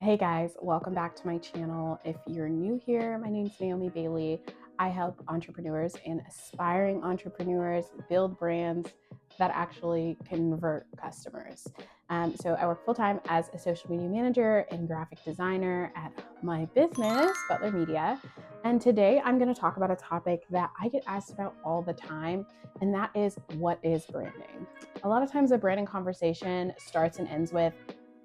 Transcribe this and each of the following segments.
Hey guys, welcome back to my channel. If you're new here, my name's Naomi Bailey. I help entrepreneurs and aspiring entrepreneurs build brands that actually convert customers. So I work full-time as a social media manager and graphic designer at my business, Butler Media. And today I'm going to talk about a topic that I get asked about all the time, and that is, what is branding? A lot of times a branding conversation starts and ends with,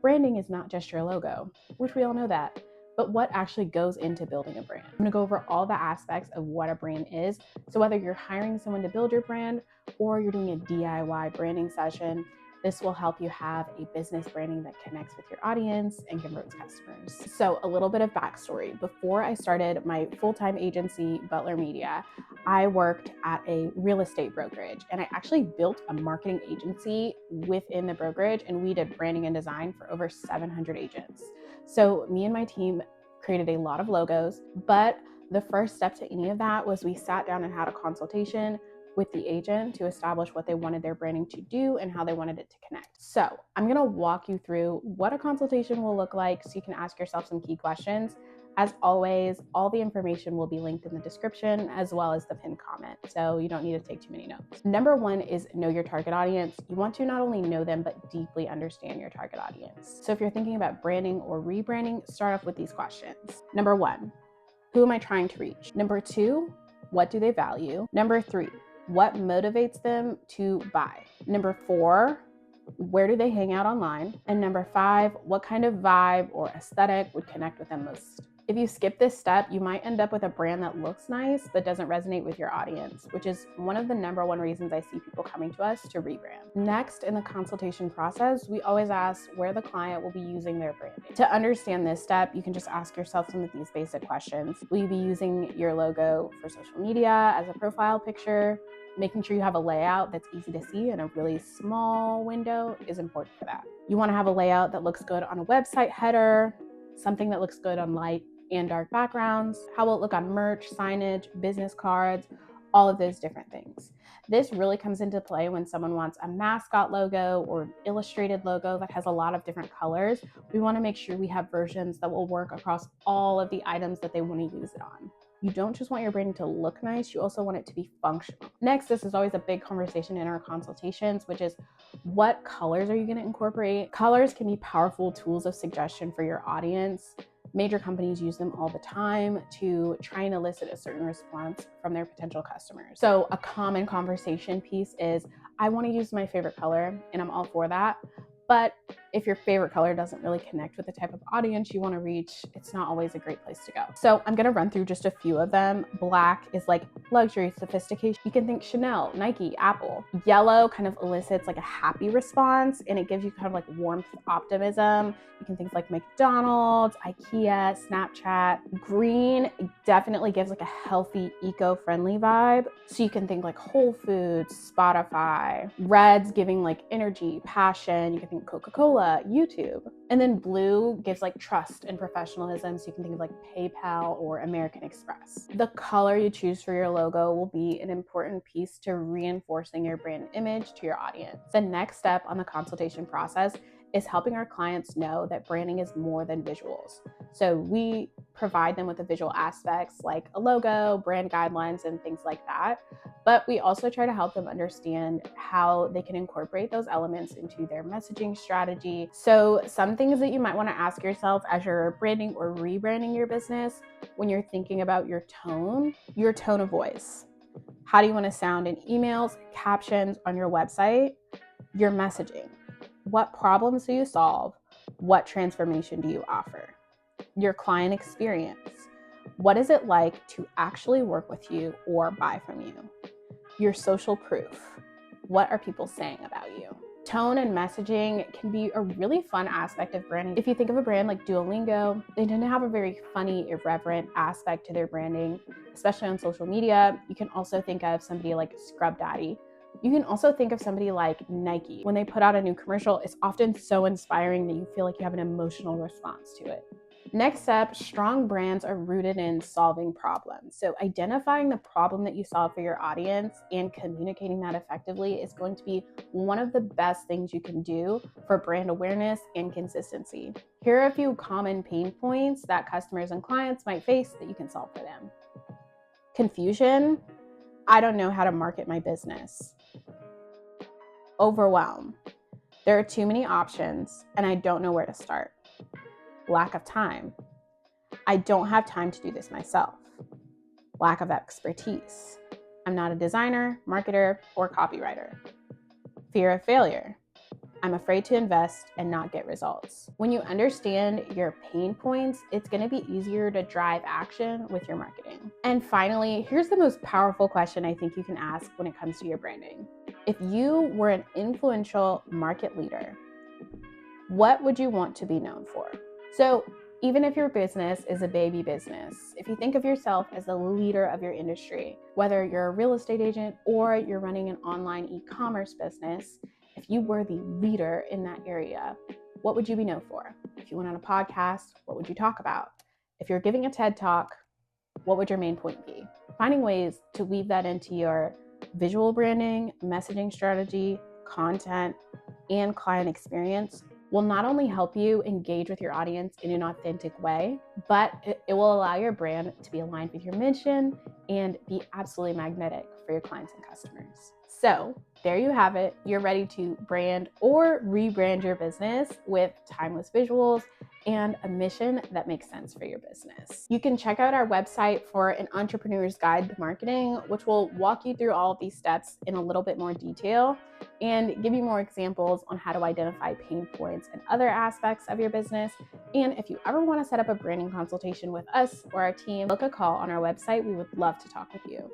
branding is not just your logo, which we all know that, but what actually goes into building a brand. I'm gonna go over all the aspects of what a brand is. So whether you're hiring someone to build your brand or you're doing a DIY branding session, this will help you have a business branding that connects with your audience and converts customers. So a little bit of backstory. Before I started my full-time agency, Butler Media, I worked at a real estate brokerage, and I actually built a marketing agency within the brokerage, and we did branding and design for over 700 agents. So me and my team created a lot of logos, but the first step to any of that was we sat down and had a consultation with the agent to establish what they wanted their branding to do and how they wanted it to connect. So I'm gonna walk you through what a consultation will look like so you can ask yourself some key questions. As always, all the information will be linked in the description as well as the pinned comment, so you don't need to take too many notes. Number one is know your target audience. You want to not only know them, but deeply understand your target audience. So if you're thinking about branding or rebranding, start off with these questions. Number one, who am I trying to reach? Number two, what do they value? Number three, what motivates them to buy? Number four, where do they hang out online? And number five, what kind of vibe or aesthetic would connect with them most? If you skip this step, you might end up with a brand that looks nice but doesn't resonate with your audience, which is one of the number one reasons I see people coming to us to rebrand. Next, in the consultation process, we always ask where the client will be using their branding. To understand this step, you can just ask yourself some of these basic questions. Will you be using your logo for social media as a profile picture? Making sure you have a layout that's easy to see in a really small window is important for that. You want to have a layout that looks good on a website header, something that looks good on light and dark backgrounds. How will it look on merch, signage, business cards, all of those different things. This really comes into play when someone wants a mascot logo or illustrated logo that has a lot of different colors. We want to make sure we have versions that will work across all of the items that they want to use it on. You don't just want your branding to look nice, you also want it to be functional. Next, this is always a big conversation in our consultations, which is, what colors are you going to incorporate? Colors can be powerful tools of suggestion for your audience. Major companies use them all the time to try and elicit a certain response from their potential customers. So a common conversation piece is, I want to use my favorite color, and I'm all for that. But if your favorite color doesn't really connect with the type of audience you want to reach, it's not always a great place to go. So I'm going to run through just a few of them. Black is like luxury, sophistication. You can think Chanel, Nike, Apple. Yellow kind of elicits like a happy response, and it gives you kind of like warmth, optimism. You can think like McDonald's, IKEA, Snapchat. Green definitely gives like a healthy, eco-friendly vibe. So you can think like Whole Foods, Spotify. Red's giving like energy, passion. You can think Coca-Cola, YouTube. And then blue gives like trust and professionalism. So you can think of like PayPal or American Express. The color you choose for your logo will be an important piece to reinforcing your brand image to your audience. The next step on the consultation process is helping our clients know that branding is more than visuals. So we provide them with the visual aspects like a logo, brand guidelines, and things like that. But we also try to help them understand how they can incorporate those elements into their messaging strategy. So some things that you might want to ask yourself as you're branding or rebranding your business, when you're thinking about your tone of voice. How do you want to sound in emails, captions, on your website? Your messaging. What problems do you solve? What transformation do you offer? Your client experience. What is it like to actually work with you or buy from you? Your social proof. What are people saying about you? Tone and messaging can be a really fun aspect of branding. If you think of a brand like Duolingo, they tend to have a very funny, irreverent aspect to their branding, especially on social media. You can also think of somebody like Scrub Daddy, You can also think of somebody like Nike. When they put out a new commercial, it's often so inspiring that you feel like you have an emotional response to it. Next up, strong brands are rooted in solving problems. So identifying the problem that you solve for your audience and communicating that effectively is going to be one of the best things you can do for brand awareness and consistency. Here are a few common pain points that customers and clients might face that you can solve for them. Confusion. I don't know how to market my business. Overwhelm. There are too many options and I don't know where to start. Lack of time. I don't have time to do this myself. Lack of expertise. I'm not a designer, marketer, or copywriter. Fear of failure. I'm afraid to invest and not get results. When you understand your pain points, it's going to be easier to drive action with your marketing. And finally, here's the most powerful question I think you can ask when it comes to your branding. If you were an influential market leader, what would you want to be known for? So even if your business is a baby business, if you think of yourself as the leader of your industry, whether you're a real estate agent or you're running an online e-commerce business, if you were the leader in that area, what would you be known for? If you went on a podcast, what would you talk about? If you're giving a TED Talk, what would your main point be? Finding ways to weave that into your visual branding, messaging strategy, content, and client experience will not only help you engage with your audience in an authentic way, but it will allow your brand to be aligned with your mission and be absolutely magnetic for your clients and customers. So there you have it. You're ready to brand or rebrand your business with timeless visuals and a mission that makes sense for your business. You can check out our website for an entrepreneur's guide to marketing, which will walk you through all of these steps in a little bit more detail and give you more examples on how to identify pain points and other aspects of your business. And if you ever want to set up a branding consultation with us or our team, book a call on our website. We would love to talk with you.